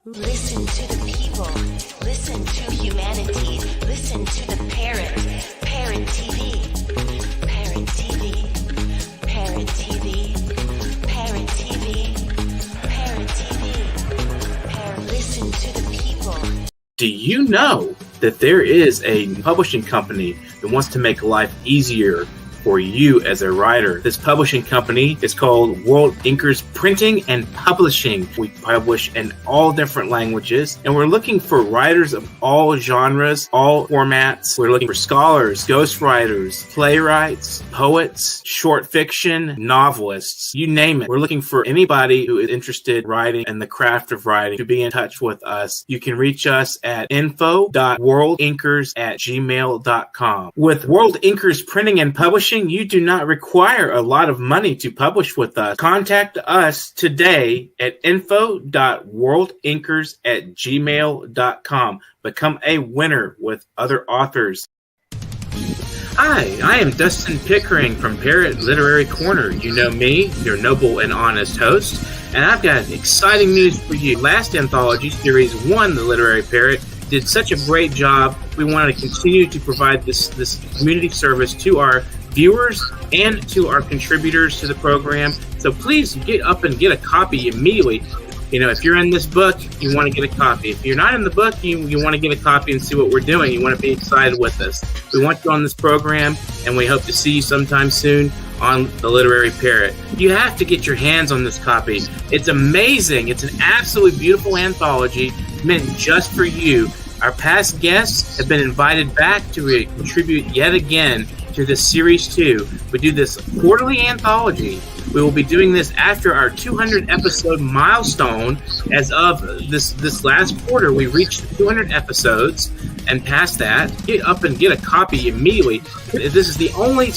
Listen to the people. Listen to humanity. Listen to the parrot. Parrot TV. Parrot TV. Parrot TV. Parrot TV. Parrot TV. Listen to the people. Do you know that there is a publishing company that wants to make life easier for you as a writer? This publishing company is called World Inkers Printing and Publishing. We publish in all different languages, and we're looking for writers of all genres, all formats. We're looking for scholars, ghostwriters, playwrights, poets, short fiction, novelists, you name it. We're looking for anybody who is interested in writing and the craft of writing to be in touch with us. You can reach us at info.worldinkers@gmail.com. With World Inkers Printing and Publishing, you do not require a lot of money to publish with us. Contact us today at info.worldinkers@gmail.com. Become a winner with other authors. Hi, I am Dustin Pickering from Parrot Literary Corner. You know me, your noble and honest host, and I've got exciting news for you. Last anthology, Series 1, The Literary Parrot, did such a great job. We want to continue to provide this community service to our viewers and to our contributors to the program. So please get up and get a copy immediately. You know, if you're in this book, you want to get a copy. If you're not in the book, you want to get a copy and see what we're doing. You want to be excited with us. We want you on this program, and we hope to see you sometime soon on The Literary Parrot. You have to get your hands on this copy. It's amazing. It's an absolutely beautiful anthology meant just for you. Our past guests have been invited back to contribute yet again to this Series 2. We do this quarterly anthology. We will be doing this after our 200 episode milestone. As of this last quarter, we reached 200 episodes, and past that, get up and get a copy immediately. This is the only...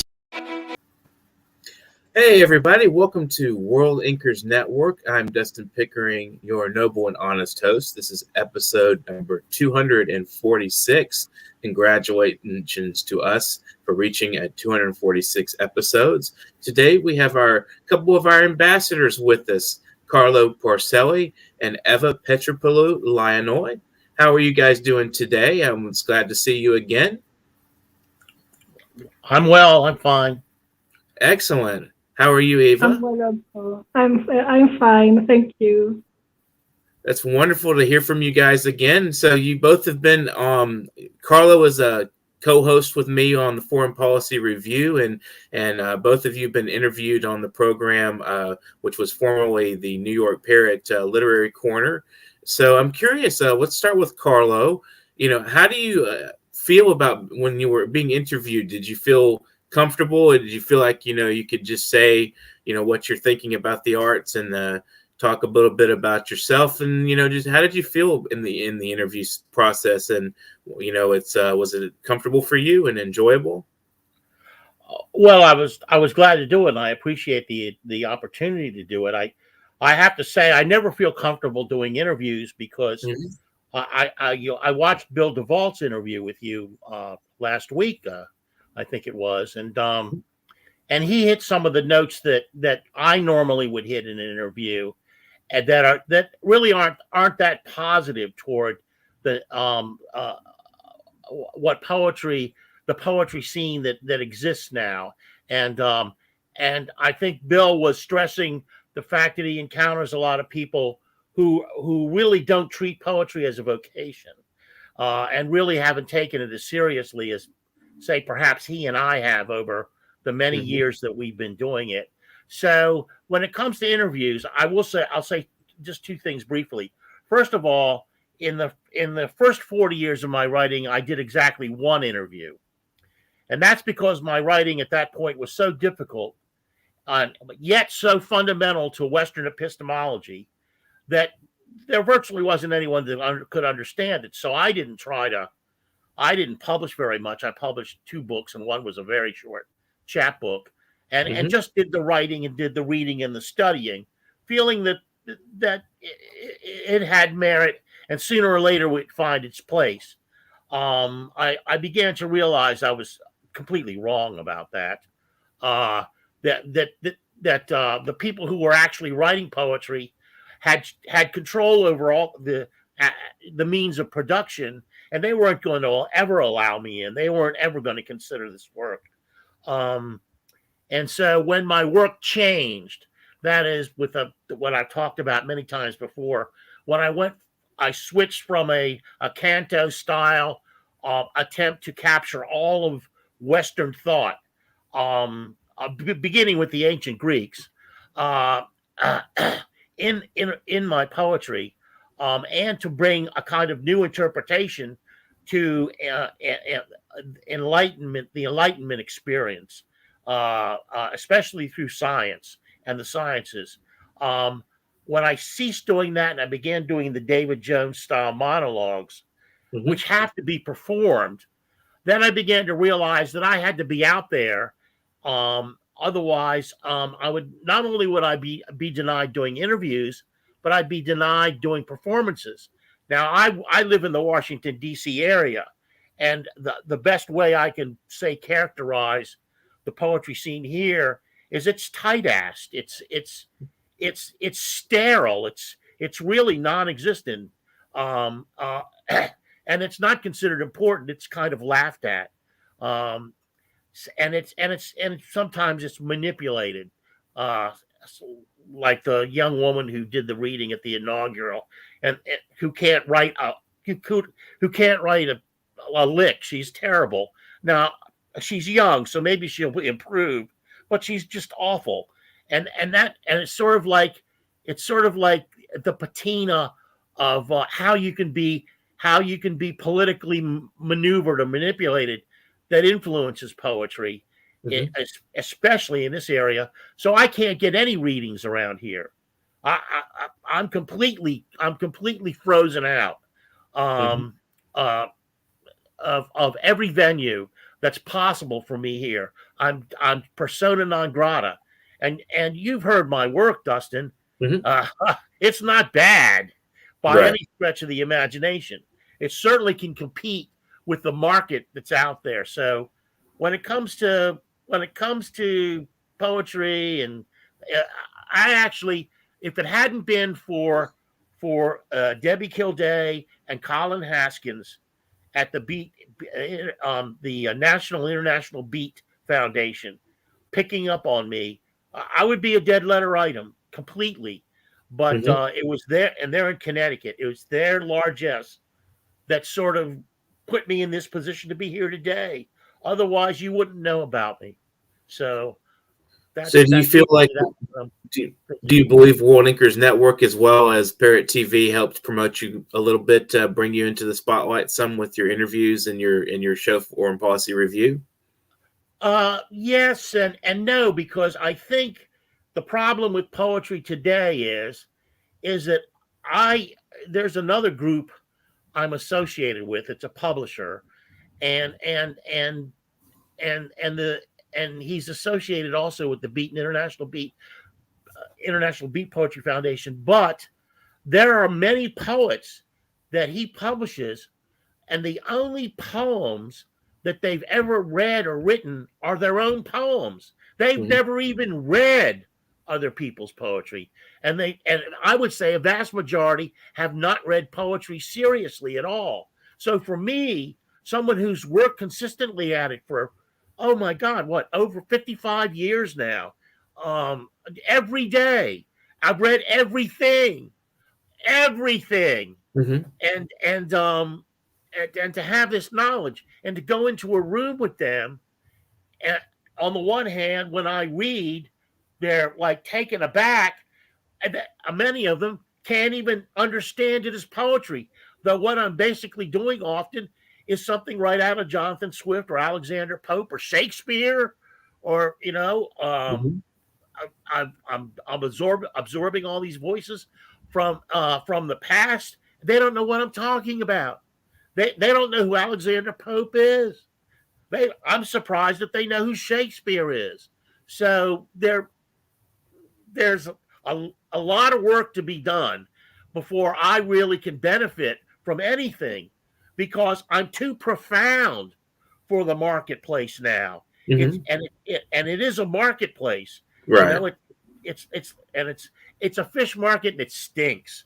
Hey everybody, welcome to World Inkers Network. I'm Dustin Pickering, your noble and honest host. This is episode number 246. Congratulations to us for reaching at 246 episodes. Today we have a couple of our ambassadors with us, Carlo Parcelli and Eva Petropoulou-Lionoy. How are you guys doing today? I'm glad to see you again. I'm well. I'm fine. Excellent. How are you, Eva? I'm well also. I'm fine. Thank you. That's wonderful to hear from you guys again. So you both have been, Carlo is a co-host with me on the Foreign Policy Review, and both of you have been interviewed on the program, which was formerly the New York Parrot Literary Corner. So I'm curious, let's start with Carlo. You know, how do you feel about when you were being interviewed? Did you feel comfortable, or did you feel like, you know, you could just say, you know, what you're thinking about the arts and talk a little bit about yourself, and, you know, just how did you feel in the interview process? And, you know, was it comfortable for you and enjoyable? Well, I was glad to do it, and I appreciate the opportunity to do it. I have to say I never feel comfortable doing interviews because I watched Bill DeVault's interview with you last week, I think it was, and he hit some of the notes that I normally would hit in an interview, and that really aren't that positive toward the the poetry scene that exists now, and I think Bill was stressing the fact that he encounters a lot of people who really don't treat poetry as a vocation, and really haven't taken it as seriously as, say, perhaps he and I have over the many years that we've been doing it. So when it comes to interviews, I'll say just two things briefly. First of all, in the first 40 years of my writing, I did exactly one interview. And that's because my writing at that point was so difficult, yet so fundamental to Western epistemology, that there virtually wasn't anyone that could understand it. So I didn't publish very much. I published 2 books, and one was a very short chapbook, and just did the writing and did the reading and the studying, feeling that it had merit, and sooner or later would find its place. I began to realize I was completely wrong about that. That the people who were actually writing poetry had control over all the means of production, and they weren't going to ever allow me in. They weren't ever going to consider this work. And so when my work changed, that is with what I've talked about many times before, when I switched from a canto style attempt to capture all of Western thought, beginning with the ancient Greeks, in my poetry, and to bring a kind of new interpretation to the Enlightenment experience, especially through science and the sciences. When I ceased doing that and I began doing the David Jones style monologues, which have to be performed, then I began to realize that I had to be out there. Otherwise, I would not only would I be denied doing interviews, but I'd be denied doing performances. Now, I live in the Washington, D.C. area, and the best way I can characterize the poetry scene here is it's tight-assed. It's sterile. It's really non-existent, and it's not considered important. It's kind of laughed at, and sometimes it's manipulated, like the young woman who did the reading at the inaugural, and who can't write a lick. She's terrible. Now she's young, so maybe she'll improve, but she's just awful. And it's sort of like the patina of how you can be politically maneuvered or manipulated that influences poetry, especially in this area. So I can't get any readings around here. I'm completely frozen out of every venue that's possible for me here. I'm persona non grata. And you've heard my work, Dustin. It's not bad by any stretch of the imagination. It certainly can compete with the market that's out there. So when it comes to poetry, and I actually, if it hadn't been for Debbie Kilday and Colin Haskins at the Beat, the National International Beat Foundation, picking up on me, I would be a dead letter item completely. But it was there, and they're in Connecticut. It was their largesse that sort of put me in this position to be here today. Otherwise, you wouldn't know about me. So, do you feel like, do you believe World Inkers Network as well as Parrot TV helped promote you a little bit, bring you into the spotlight some with your interviews and your show Foreign Policy Review? Yes and no, because I think the problem with poetry today is that there's another group I'm associated with. It's a publisher, and he's associated also with the International Beat Poetry Foundation. But there are many poets that he publishes, and the only poems that they've ever read or written are their own poems. They've never even read other people's poetry. And I would say a vast majority have not read poetry seriously at all. So for me, someone who's worked consistently at it for, oh my God, over 55 years now, every day, I've read everything. And to have this knowledge and to go into a room with them, and on the one hand, when I read, they're like taken aback, and many of them can't even understand it as poetry. Though what I'm basically doing often is something right out of Jonathan Swift or Alexander Pope or Shakespeare, or I'm absorbing all these voices from the past. They don't know what I'm talking about. They don't know who Alexander Pope is. I'm surprised that they know who Shakespeare is. So there's a lot of work to be done before I really can benefit from anything, because I'm too profound for the marketplace now. And it is a marketplace. Right. it's a fish market that stinks,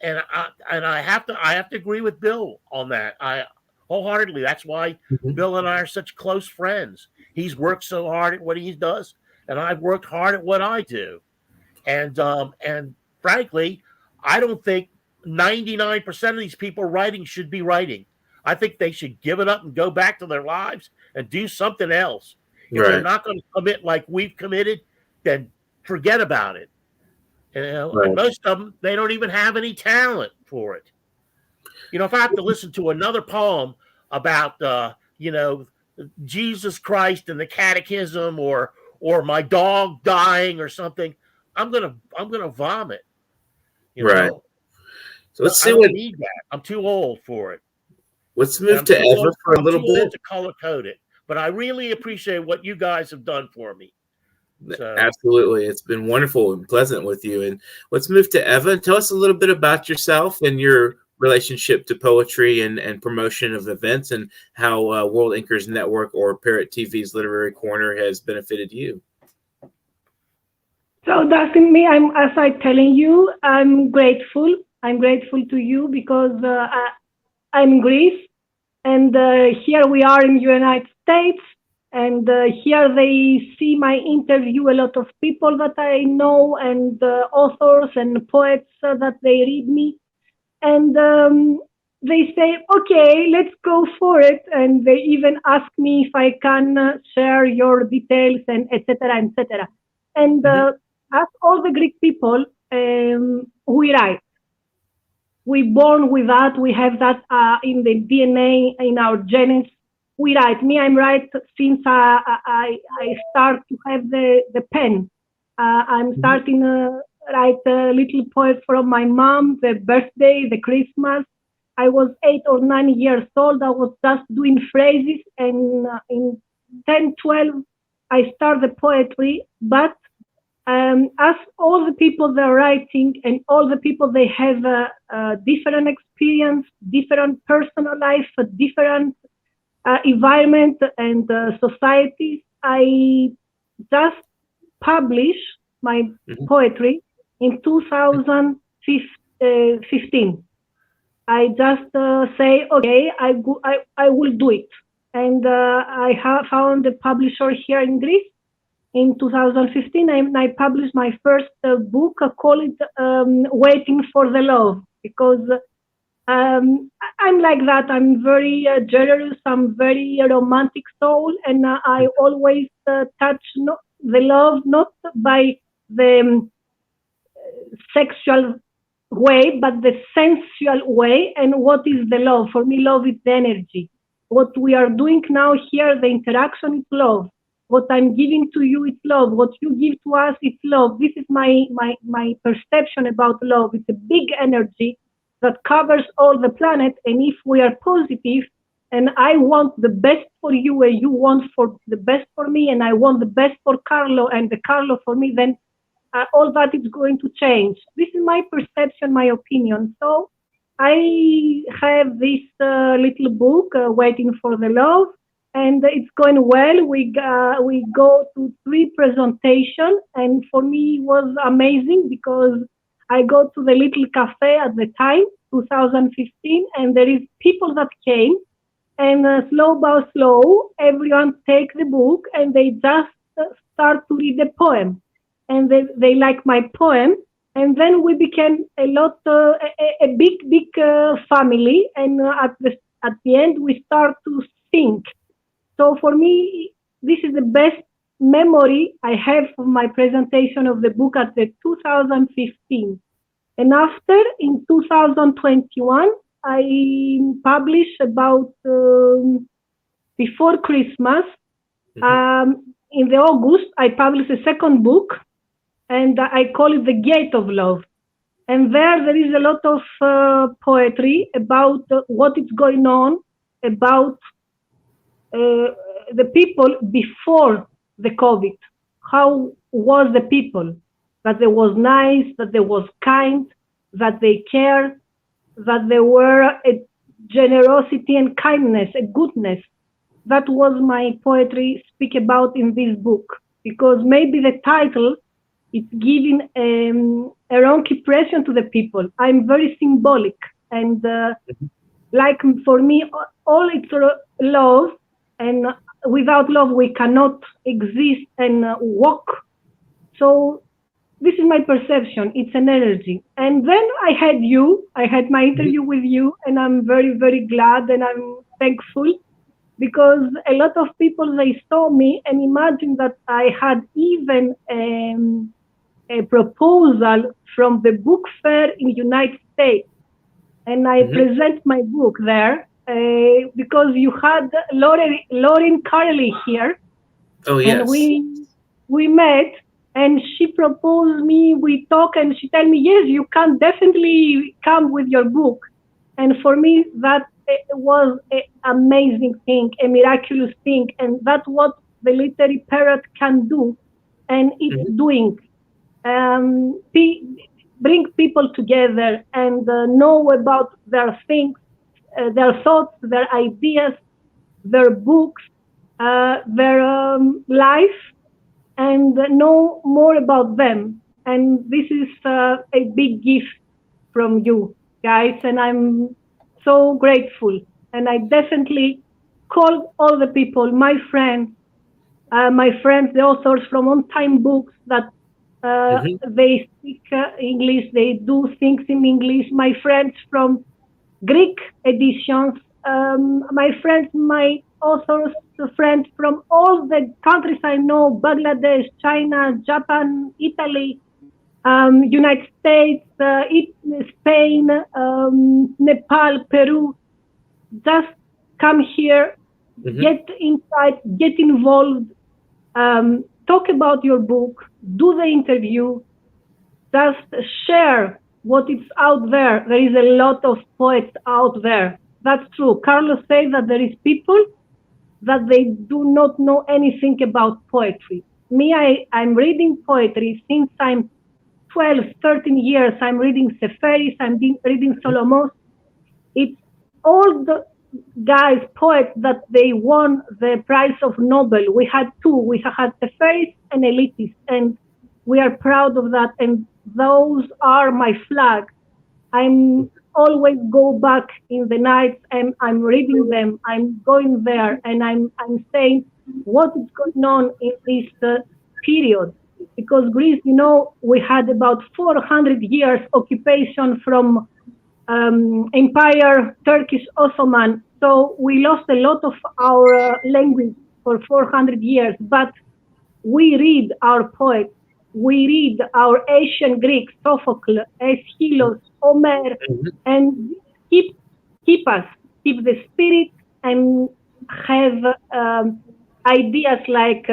and I have to agree with Bill on that. I wholeheartedly. That's why Bill and I are such close friends. He's worked so hard at what he does, and I've worked hard at what I do. And frankly, I don't think 99% of these people writing should be writing. I think they should give it up and go back to their lives and do something else. If they're not going to commit like we've committed, then forget about it. And most of them, they don't even have any talent for it. If I have to listen to another poem about Jesus Christ and the catechism or my dog dying or something, I'm gonna vomit. Right. So let's see I what. don't need that. I'm too old for it. Let's move to Eva for a little bit. Old to color code it, but I really appreciate what you guys have done for me. So. Absolutely, it's been wonderful and pleasant with you. And let's move to Eva. Tell us a little bit about yourself and your relationship to poetry and promotion of events, and how World Inkers Network or Parrot TV's Literary Corner has benefited you. So that's in me. As I'm telling you, I'm grateful. I'm grateful to you because I'm in Greece, and here we are in the United States, and here they see my interview, a lot of people that I know, and authors and poets that they read me, and they say, okay, let's go for it, and they even ask me if I can share your details and etc. etc. And as all the Greek people, we write. We born with that. We have that in the DNA, in our genes. We write. Me, I'm right since I start to have the pen. I'm starting to write a little poem from my mom, the birthday, the Christmas. I was 8 or 9 years old. I was just doing phrases, and in 10, 12, I start the poetry. But as all the people they're writing, and all the people they have a different experience, different personal life, a different environment and societies, I just publish my poetry in 2015. I just say, okay, I will do it. And I have found a publisher here in Greece. In 2015, I published my first book, called Waiting for the Love, because I'm like that. I'm very generous. I'm very romantic soul, and I always touch the love not by the sexual way, but the sensual way. And what is the love? For me, love is the energy. What we are doing now here, the interaction is love. What I'm giving to you is love. What you give to us is love. This is my perception about love. It's a big energy that covers all the planet. And if we are positive, and I want the best for you, and you want for the best for me, and I want the best for Carlo, and the Carlo for me, then all that is going to change. This is my perception, my opinion. So I have this little book, Waiting for the Love. And it's going well. We go to 3 presentations, and for me it was amazing because I go to the little cafe at the time, 2015, and there is people that came, and slow by slow, everyone take the book and they just start to read the poem, and they like my poem, and then we became a big family, and at the end we start to think. So for me, this is the best memory I have of my presentation of the book at the 2015. And after, in 2021, I published about before Christmas. In the August, I published a second book, and I call it The Gate of Love. And there is a lot of poetry about what is going on, about the people before the COVID. How was the people? That they was nice, that they was kind, that they cared, that there were a generosity and kindness, a goodness. That was my poetry speak about in this book. Because maybe the title it's giving a wrong impression to the people. I'm very symbolic, and like for me, all it's love, and without love we cannot exist and walk. So this is my perception. It's an energy. And then I had my interview with you, and I'm very, very glad and I'm thankful, because a lot of people, they saw me and imagined that I had even a proposal from the book fair in the United States. And I present my book there because you had Lauren Carly here. Oh, yes. And we met, and she proposed me, we talk, and she told me, yes, you can definitely come with your book. And for me, that was an amazing thing, a miraculous thing. And that's what the literary parrot can do. And it's doing. Bring people together and know about their things, their thoughts, their ideas, their books, their life, and know more about them. And this is a big gift from you guys, and I'm so grateful. And I definitely call all the people, my friends, the authors from On Time Books, that they speak English, they do things in English. My friends from Greek editions, my friends, my authors, friends from all the countries I know, Bangladesh, China, Japan, Italy, United States, Spain, Nepal, Peru. Just come here, get inside, get involved, talk about your book, do the interview, just share what is out there. There is a lot of poets out there. That's true. Carlo says that there is people that they do not know anything about poetry. Me, I'm reading poetry since I'm 12, 13 years. I'm reading Seferis, I'm reading Solomos. It's all the guys, poets, that they won the prize of Nobel. We had two. We had Seferis and Elitis, and we are proud of that. And those are my flag. I'm always go back in the night and I'm reading them. I'm going there and I'm saying what is going on in this period. Because Greece, we had about 400 years occupation from Empire, Turkish, Ottoman. So we lost a lot of our language for 400 years. But we read our poets. We read our ancient Greeks, Sophocles, Aeschylus, Homer, and keep the spirit, and have ideas like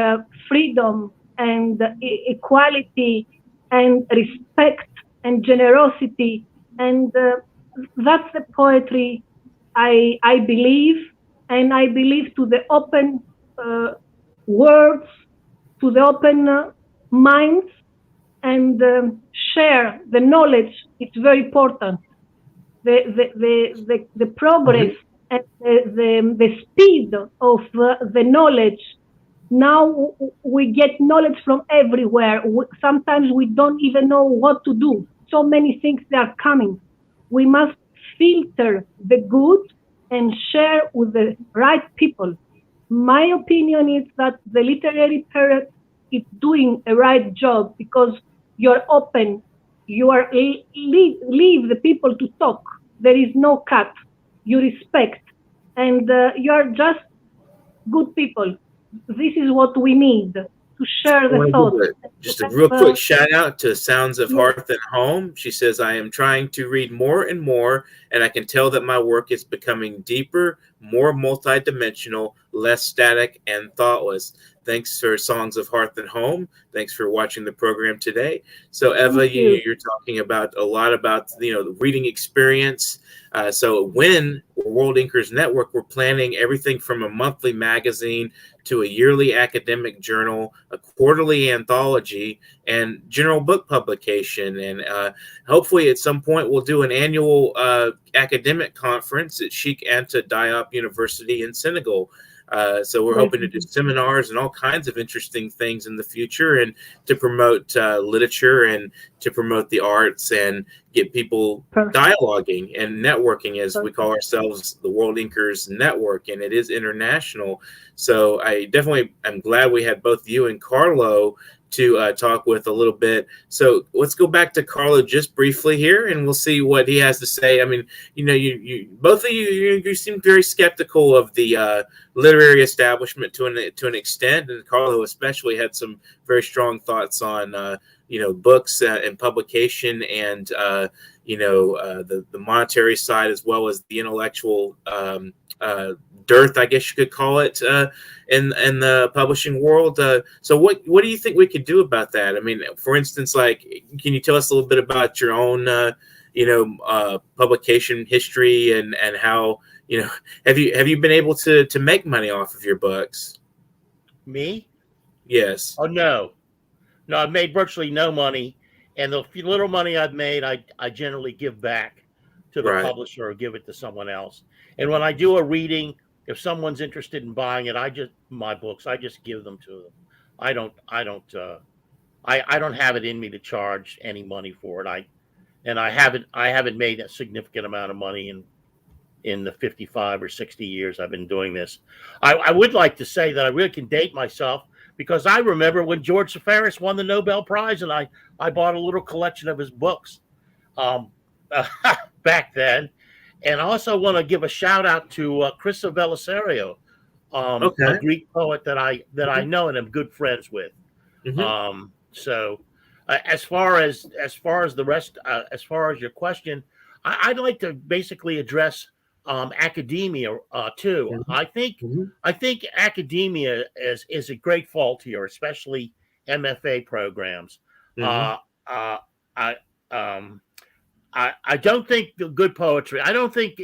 freedom and equality and respect and generosity. And that's the poetry I believe, and I believe to the open words, to the open minds, and share the knowledge. It's very important. The progress and the speed of the knowledge. Now we get knowledge from everywhere. Sometimes we don't even know what to do. So many things that are coming. We must filter the good and share with the right people. My opinion is that the literary parrot is doing a right job, because you're open, you are leave the people to talk. There is no cut. You respect, and you are just good people. This is what we need, to share the thoughts. Just a real quick shout out to Sounds of Hearth and Home. She says, I am trying to read more and more, and I can tell that my work is becoming deeper, more multidimensional, less static and thoughtless. Thanks for Songs of Hearth and Home. Thanks for watching the program today. So Eva, you're talking about a lot about the reading experience. So when World Inkers Network, we're planning everything from a monthly magazine to a yearly academic journal, a quarterly anthology, and general book publication. And hopefully at some point we'll do an annual academic conference at Sheikh Anta Diop University in Senegal. So we're hoping to do seminars and all kinds of interesting things in the future, and to promote literature and to promote the arts and get people dialoguing and networking, as we call ourselves, the World Inkers Network, and it is international. So I definitely am glad we had both you and Carlo to talk with a little bit. So let's go back to Carlo just briefly here, and we'll see what he has to say. I mean, you both of you seem very skeptical of the literary establishment to an extent, and Carlo especially had some very strong thoughts on books and publication, and the monetary side, as well as the intellectual dearth, I guess you could call it, in the publishing world. So what do you think we could do about that? I mean, for instance, like, can you tell us a little bit about your own publication history, and how, have you been able to make money off of your books? Me? Yes. Oh, no, I've made virtually no money, and the little money I've made, I generally give back to the publisher or give it to someone else. And when I do a reading, if someone's interested in buying it, I just give them to them. I don't have it in me to charge any money for it. I haven't made a significant amount of money in the 55 or 60 years I've been doing this. I would like to say that I really can date myself, because I remember when George Safaris won the Nobel Prize, and I bought a little collection of his books back then. And I also want to give a shout out to Christa Belisario, a Greek poet that I know and am good friends with. Mm-hmm. As far as the rest, as far as your question, I'd like to basically address academia too. Mm-hmm. I think academia is a great fault here, especially MFA programs. Mm-hmm. I don't think good poetry. I don't think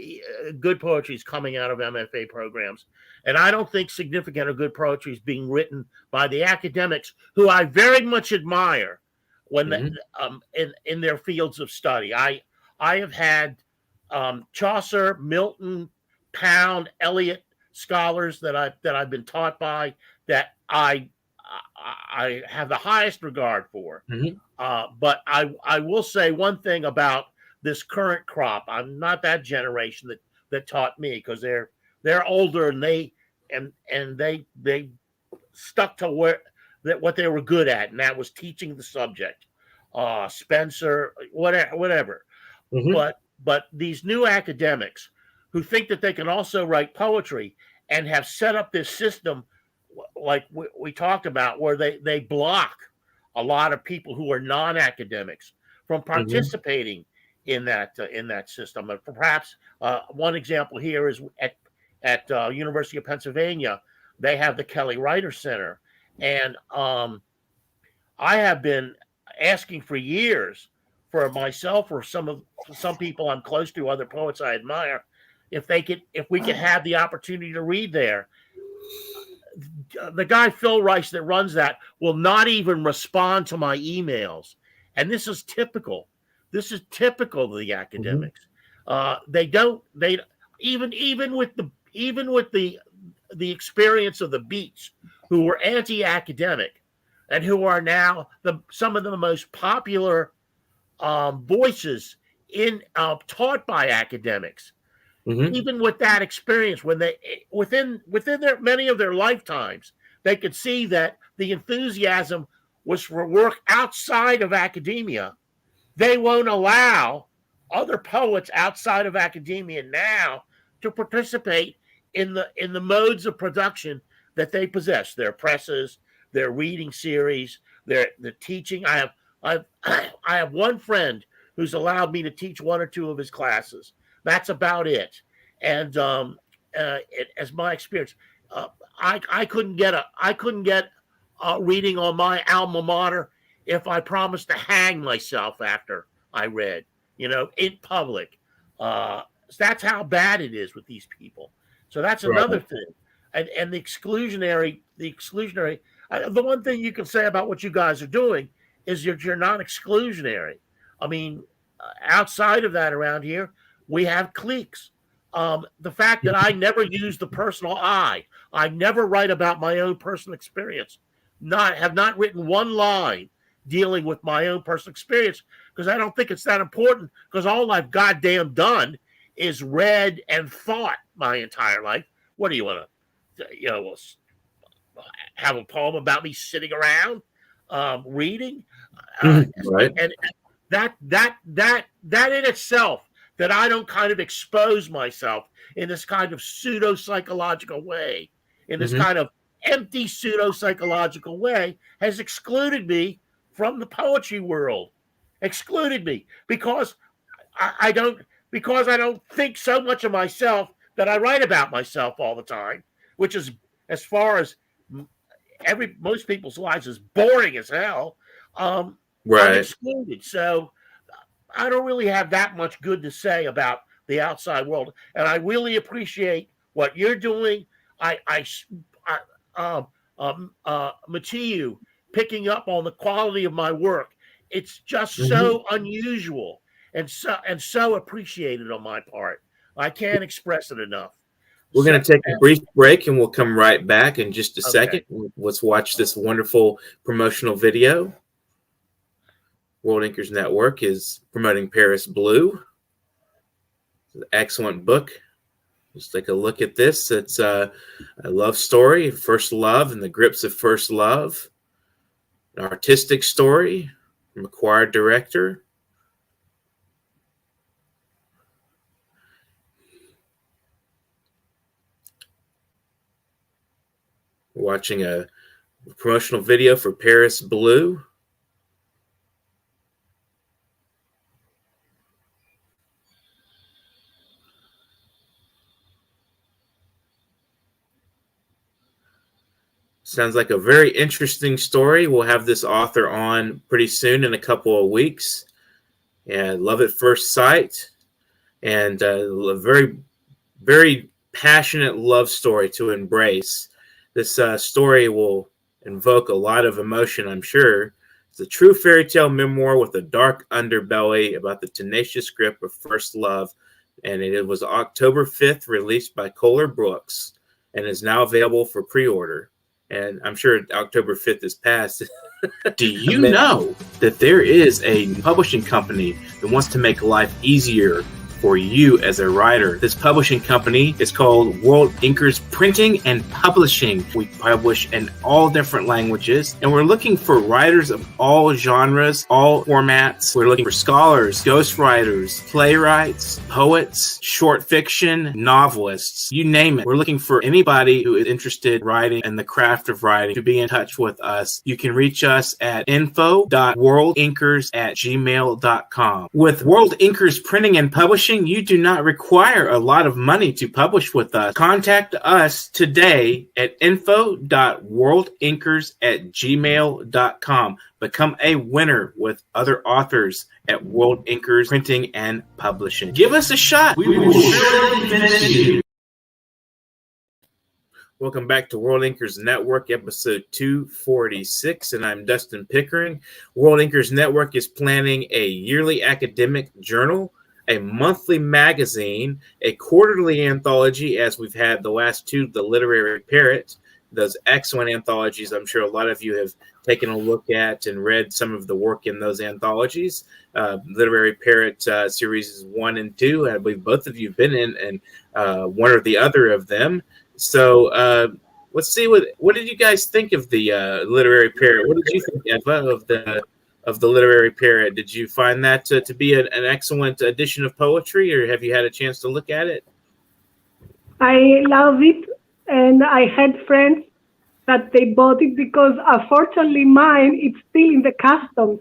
good poetry is coming out of MFA programs, and I don't think significant or good poetry is being written by the academics, who I very much admire when in their fields of study. I have had Chaucer, Milton, Pound, Eliot scholars that I've been taught by, that I have the highest regard for. Mm-hmm. But I will say one thing about this current crop. I'm not that generation that taught me, because they're older, and they stuck to what they were good at, and that was teaching the subject. Spencer, whatever. Mm-hmm. But these new academics who think that they can also write poetry, and have set up this system like we talked about, where they block a lot of people who are non-academics from participating in that system. And perhaps one example here is at University of Pennsylvania, they have the Kelly Writer Center, and I have been asking for years for myself or some people I'm close to, other poets I admire, if we could have the opportunity to read there. The guy Phil Rice that runs that will not even respond to my emails, and this is typical. This is typical of the academics. Mm-hmm. They even with the experience of the Beats, who were anti-academic and who are now some of the most popular voices taught by academics. Mm-hmm. Even with that experience, when they within their many of their lifetimes, they could see that the enthusiasm was for work outside of academia. They won't allow other poets outside of academia now to participate in the modes of production that they possess. Their presses, their reading series, the teaching. I have one friend who's allowed me to teach one or two of his classes. That's about it. And as my experience, I couldn't get a reading on my alma mater if I promised to hang myself after I read, in public. That's how bad it is with these people. So that's another thing. And the exclusionary, the one thing you can say about what you guys are doing is you're not exclusionary. I mean, outside of that, around here, we have cliques. the fact that I never use the personal I never write about my own personal experience. Have not written one line dealing with my own personal experience because I don't think it's that important, because all I've goddamn done is read and thought my entire life. What do you want to, have a poem about me sitting around reading? Right. And that in itself, that I don't kind of expose myself in this kind of pseudo-psychological way, in this kind of empty pseudo-psychological way, has excluded me from the poetry world. Excluded me because I don't think so much of myself that I write about myself all the time, which is, as far as most people's lives, is boring as hell. I'm excluded. So I don't really have that much good to say about the outside world, and I really appreciate what you're doing. Matiu, picking up on the quality of my work. It's just so unusual and so appreciated on my part. I can't express it enough. We're going to take a brief break, and we'll come right back in just a second. Let's watch this wonderful promotional video. World Inkers Network is promoting Paris Blue. It's an excellent book. Just take a look at this. It's a love story, first love and the grips of first love. An artistic story from a choir director. We're watching a promotional video for Paris Blue. Sounds like a very interesting story. We'll have this author on pretty soon, in a couple of weeks. And love at first sight, and a very, very passionate love story to embrace. This story will invoke a lot of emotion, I'm sure. It's a true fairy tale memoir with a dark underbelly about the tenacious grip of first love. And it was October 5th, released by Kohler Brooks, and is now available for pre-order. And I'm sure October 5th is past. Do you know that there is a publishing company that wants to make life easier for you as a writer? This publishing company is called World Inkers Printing and Publishing. We publish in all different languages, and we're looking for writers of all genres, all formats. We're looking for scholars, ghostwriters, playwrights, poets, short fiction, novelists, you name it. We're looking for anybody who is interested in writing and the craft of writing to be in touch with us. You can reach us at info.worldinkers@gmail.com. With World Inkers Printing and Publishing, you do not require a lot of money to publish with us. Contact us today at info.worldinkers@gmail.com. Become a winner with other authors at World Inkers Printing and Publishing. Give us a shot. We will surely finish you. Welcome back to World Inkers Network, episode 246, and I'm Dustin Pickering. World Inkers Network is planning a yearly academic journal, a monthly magazine, a quarterly anthology, as we've had the last two, The Literary Parrot, those excellent anthologies. I'm sure a lot of you have taken a look at and read some of the work in those anthologies. Literary Parrot series 1 and 2, I believe both of you have been in, and one or the other of them. So let's see, what did you guys think of the Literary Parrot? What did you think, Eva, of the Literary Parrot? Did you find that to be an excellent edition of poetry, or have you had a chance to look at it? I love it, and I had friends that they bought it because, unfortunately, mine it's still in the customs.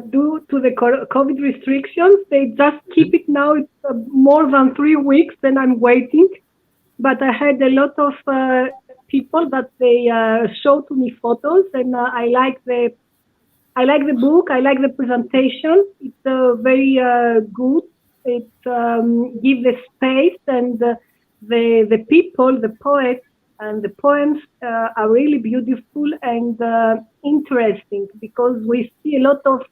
Due to the COVID restrictions, they just keep it now. It's more than 3 weeks, and I'm waiting. But I had a lot of people that they showed to me photos, and I like the book. I like the presentation. It's very good. It gives the space, and the people, the poets, and the poems are really beautiful and interesting, because we see a lot of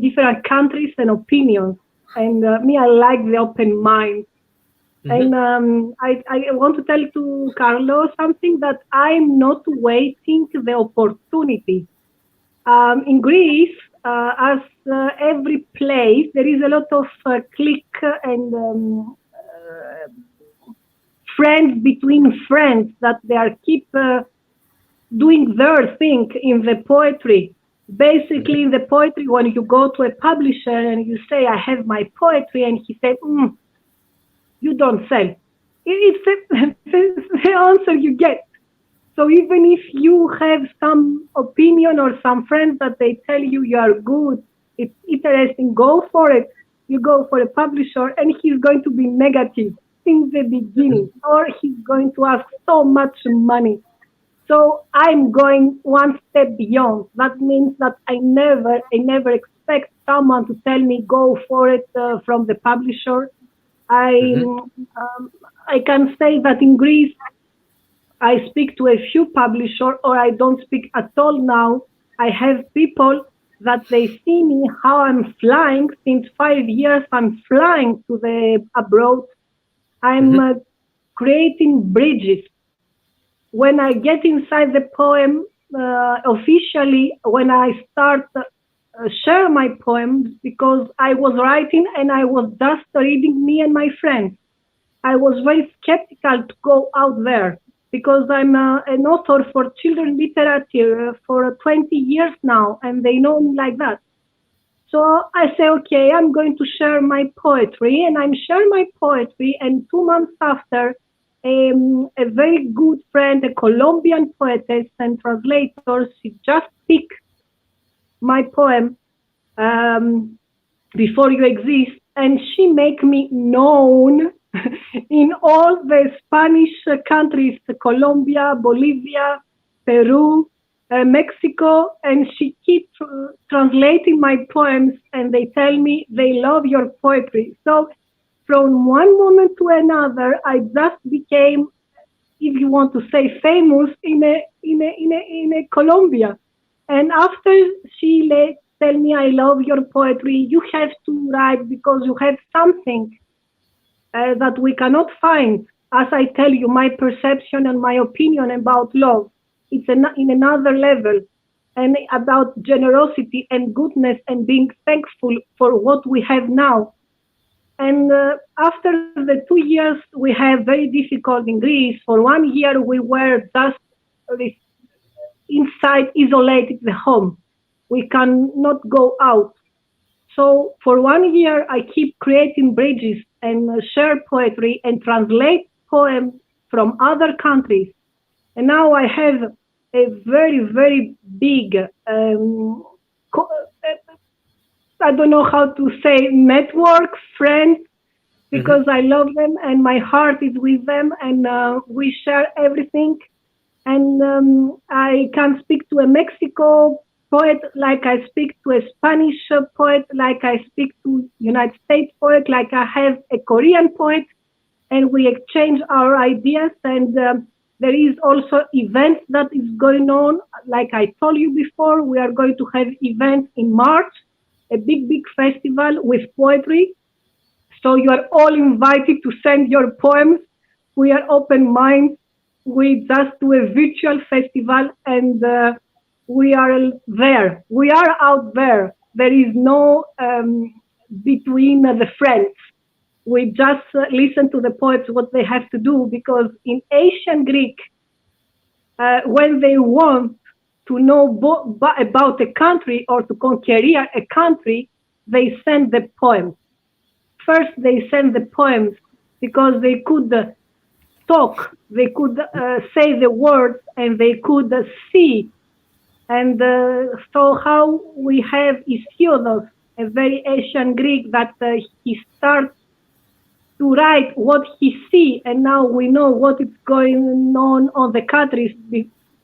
different countries and opinions. And me, I like the open mind. Mhm. And I want to tell to Carlo something, that I'm not waiting the opportunity. In Greece, as every place, there is a lot of click and friends between friends, that they are keep doing their thing in the poetry. Basically, in the poetry, when you go to a publisher and you say, I have my poetry, and he said, you don't sell. It's the answer you get. So even if you have some opinion or some friends that they tell you you are good, it's interesting, go for it. You go for a publisher and he's going to be negative since the beginning, or he's going to ask so much money. So I'm going one step beyond. That means that I never expect someone to tell me go for it from the publisher. I Mhm. I can say that in Greece I speak to a few publishers, or I don't speak at all now. I have people that they see me how I'm flying since 5 years. I'm flying to the abroad. I'm Mhm. creating bridges. When I get inside the poem officially, when I start share my poems, because I was writing and I was just reading me and my friends. I was very skeptical to go out there, because I'm an author for children literature for 20 years now, and they know me like that. So I say, okay, I'm going to share my poetry, and I'm sharing my poetry. And 2 months after, a very good friend, a Colombian poetess and translator, she just picked my poem, um, before you exist, and she make me known in all the Spanish countries, Colombia, Bolivia, Peru, Mexico, and she keeps translating my poems, and they tell me they love your poetry. So from one moment to another, I just became, if you want to say, famous in a Colombia. And after she tell me, I love your poetry, you have to write because you have something that we cannot find. As I tell you, my perception and my opinion about love, it's in another level, and about generosity and goodness and being thankful for what we have now. And after the 2 years, we have very difficult in Greece. For 1 year, we were just inside, isolated the home. We cannot go out. So for 1 year, I keep creating bridges and share poetry and translate poems from other countries. And now I have a very, very big, I don't know how to say, network, friends, Mhm. because I love them and my heart is with them, and we share everything. And I can speak to a Mexico poet like I speak to a Spanish poet, like I speak to United States poet, like I have a Korean poet, and we exchange our ideas. And there is also events that is going on. Like I told you before, we are going to have events in March, a big festival with poetry. So you are all invited to send your poems. We are open minds. We just do a virtual festival, and we are there. We are out there. There is no between the friends. We just listen to the poets what they have to do, because in ancient Greek, when they want to know about a country or to conquer a country, they send the poems. First, they send the poems because they could talk, they could say the words, and they could see. And so how we have Isiodos, a very ancient Greek, that he starts to write what he see, and now we know what is going on the countries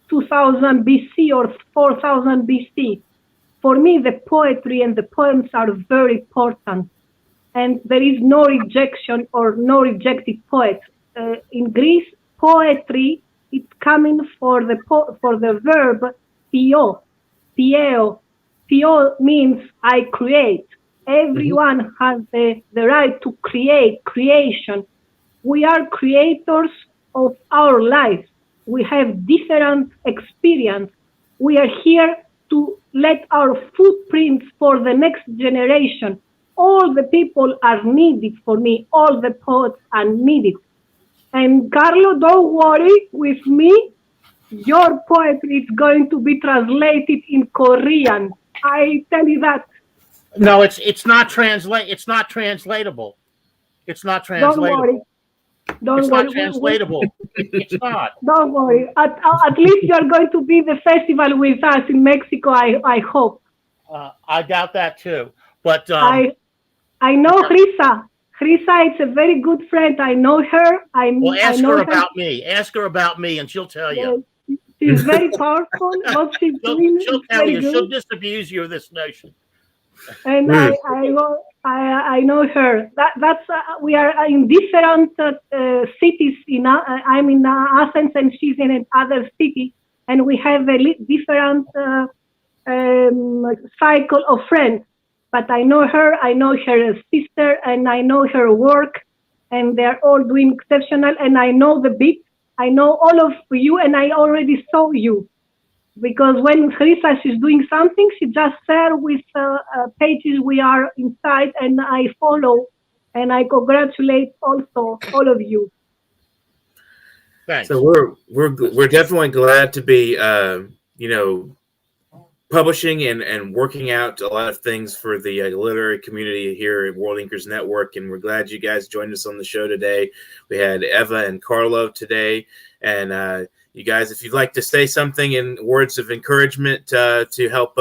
2000 BC or 4000 BC. For me, the poetry and the poems are very important, and there is no rejection or no rejected poet. In Greece, poetry it's coming for the verb pio, pieo. Pio means I create. Everyone has the right to creation. We are creators of our lives. We have different experience. We are here to let our footprints for the next generation. All the people are needed for me. All the poets are needed. And Carlo, don't worry with me. Your poetry is going to be translated in Korean. I tell you that. No, it's not translatable. It's not Don't worry. translatable. Don't It's worry. not translatable. It's not. Don't worry. At least you're going to be the festival with us in Mexico. I hope. I doubt that too. But I know Risa. Risa is a very good friend. I know her. well, I ask know her her. about me. Ask her about me, and she'll tell you. She's very powerful. What she's doing She'll is tell very you. good. She'll disabuse you of this notion. And I know her. That's we are in different cities. I'm in Athens and she's in another city, and we have a different cycle of friends. But I know her sister, and I know her work, and they're all doing exceptional. And I know the beat. I know all of you, and I already saw you. Because when Risa is doing something, she just share with pages we are inside, and I follow, and I congratulate also all of you. Thanks. So we're definitely glad to be publishing and working out a lot of things for the literary community here at World Inkers Network, and we're glad you guys joined us on the show today. We had Eva and Carlo today, and you guys, if you'd like to say something in words of encouragement to help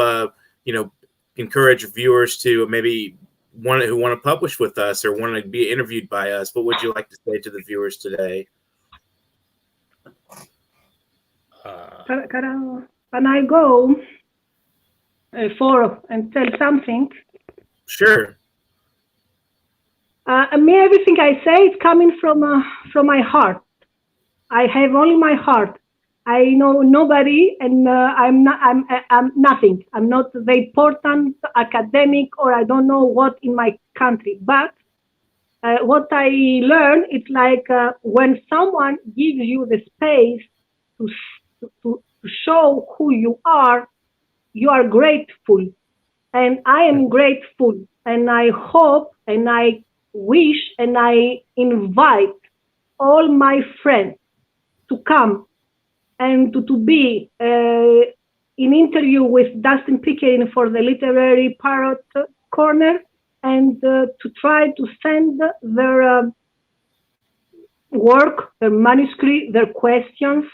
encourage viewers to maybe who want to publish with us or want to be interviewed by us, what would you like to say to the viewers today? Can I go for and tell something? Sure. Everything I say is coming from my heart. I have only my heart. I know nobody, and I'm nothing. I'm not the important academic, or I don't know what in my country. But what I learned, it's like when someone gives you the space to show who you are grateful. And I am grateful. And I hope, and I wish, and I invite all my friends to come and to be in interview with Dustin Pickering for the Literary Parrot Corner, and to try to send their work, their manuscript, their questions.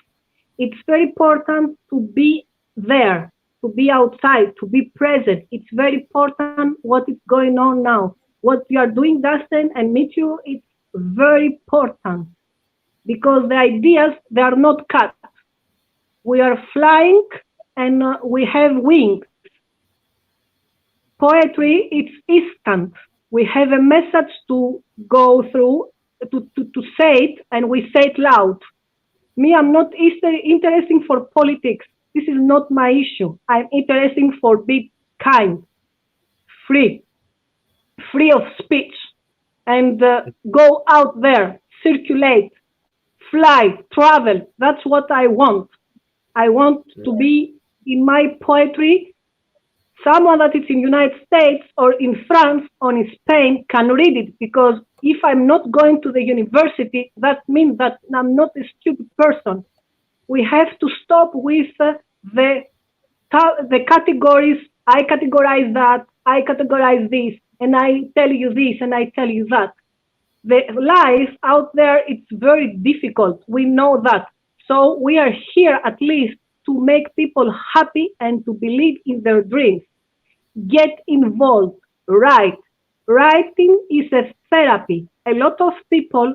It's very important to be there, to be outside, to be present. It's very important what is going on now. What you are doing, Dustin, and meet you, it's very important, because the ideas, they are not cut. We are flying, and we have wings. Poetry, it's instant. We have a message to go through, to say it, and we say it loud. Me, I'm not interested for politics. This is not my issue. I'm interested for being kind, free of speech, and go out there, circulate, fly, travel. That's what I want. I want to be in my poetry. Someone that is in the United States or in France or in Spain can read it, because if I'm not going to the university, that means that I'm not a stupid person. We have to stop with the categories. I categorize that, I categorize this, and I tell you this, and I tell you that. The life out there, it's very difficult. We know that. So we are here at least to make people happy and to believe in their dreams. Get involved, write. Writing is a therapy. A lot of people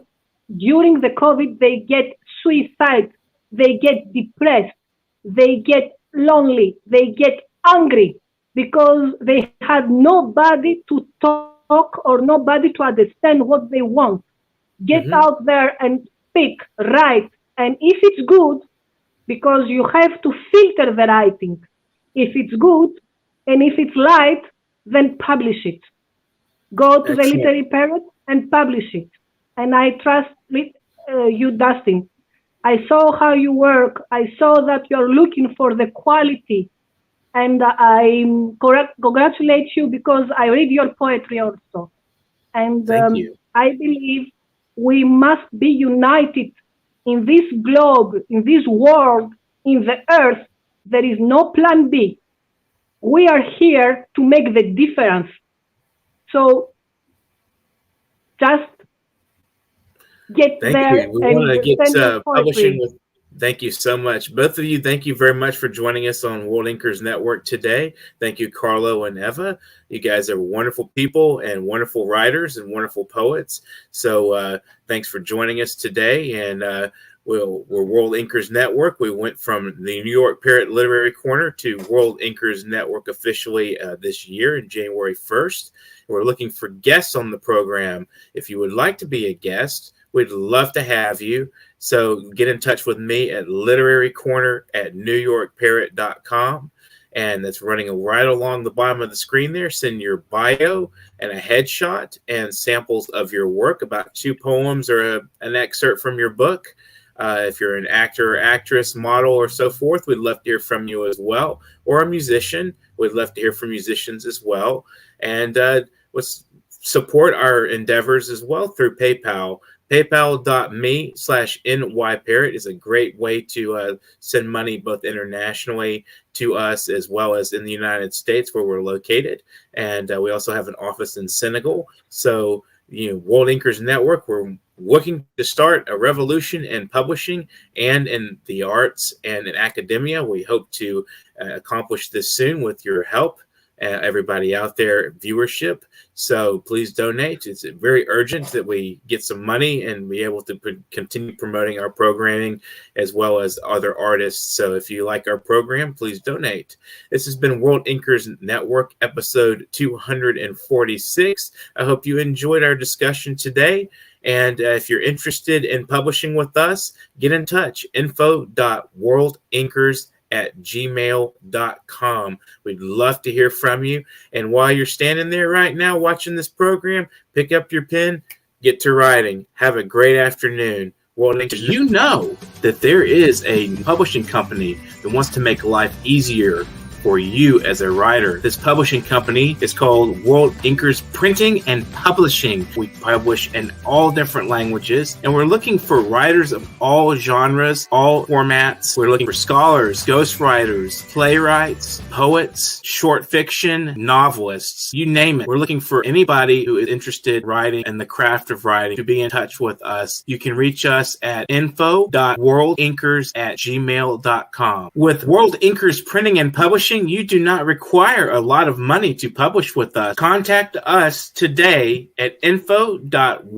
during the COVID, they get suicide, they get depressed, they get lonely, they get angry, because they had nobody to talk or nobody to understand what they want. Get out there and speak, write. And if it's good, because you have to filter the writing. If it's good and if it's light, then publish it. Go to the Excellent. Literary Parrot and publish it. And I trust you, Dustin. I saw how you work. I saw that you're looking for the quality. And I congratulate you because I read your poetry also. And Thank you. I believe we must be united in this globe, in this world, in the earth. There is no plan B. We are here to make the difference. So just get Thank there you. We and want to send your get publishing poetry. with. Thank you so much. Both of you, thank you very much for joining us on World Inkers Network today. Thank you, Carlo and Eva. You guys are wonderful people and wonderful writers and wonderful poets. So thanks for joining us today. And we're World Inkers Network. We went from the New York Parrot Literary Corner to World Inkers Network officially this year in January 1st. We're looking for guests on the program. If you would like to be a guest, we'd love to have you. So get in touch with me at literarycorner@newyorkparrot.com. And that's running right along the bottom of the screen there. Send your bio and a headshot and samples of your work, about 2 poems or an excerpt from your book. If you're an actor or actress, model, or so forth, we'd love to hear from you as well. Or a musician, we'd love to hear from musicians as well. And let's support our endeavors as well through PayPal. PayPal.me/NYParrot is a great way to send money both internationally to us as well as in the United States where we're located. And we also have an office in Senegal. So, World Inkers Network, we're looking to start a revolution in publishing and in the arts and in academia. We hope to accomplish this soon with your help. Everybody out there, viewership. So please donate. It's very urgent that we get some money and be able to continue promoting our programming as well as other artists. So if you like our program, please donate. This has been World Inkers Network, episode 246. I hope you enjoyed our discussion today. And if you're interested in publishing with us, get in touch. info.worldinkers@gmail.com. We'd love to hear from you. And while you're standing there right now watching this program, pick up your pen, get to writing. Have a great afternoon. World Inkers, you know that there is a publishing company that wants to make life easier for you as a writer. This publishing company is called World Inkers Printing and Publishing. We publish in all different languages, and we're looking for writers of all genres, all formats. We're looking for scholars, ghostwriters, playwrights, poets, short fiction, novelists, you name it. We're looking for anybody who is interested in writing and the craft of writing to be in touch with us. You can reach us at info.worldinkers@gmail.com. With World Inkers Printing and Publishing, you do not require a lot of money to publish with us. Contact us today at info.worldinkers@gmail.com.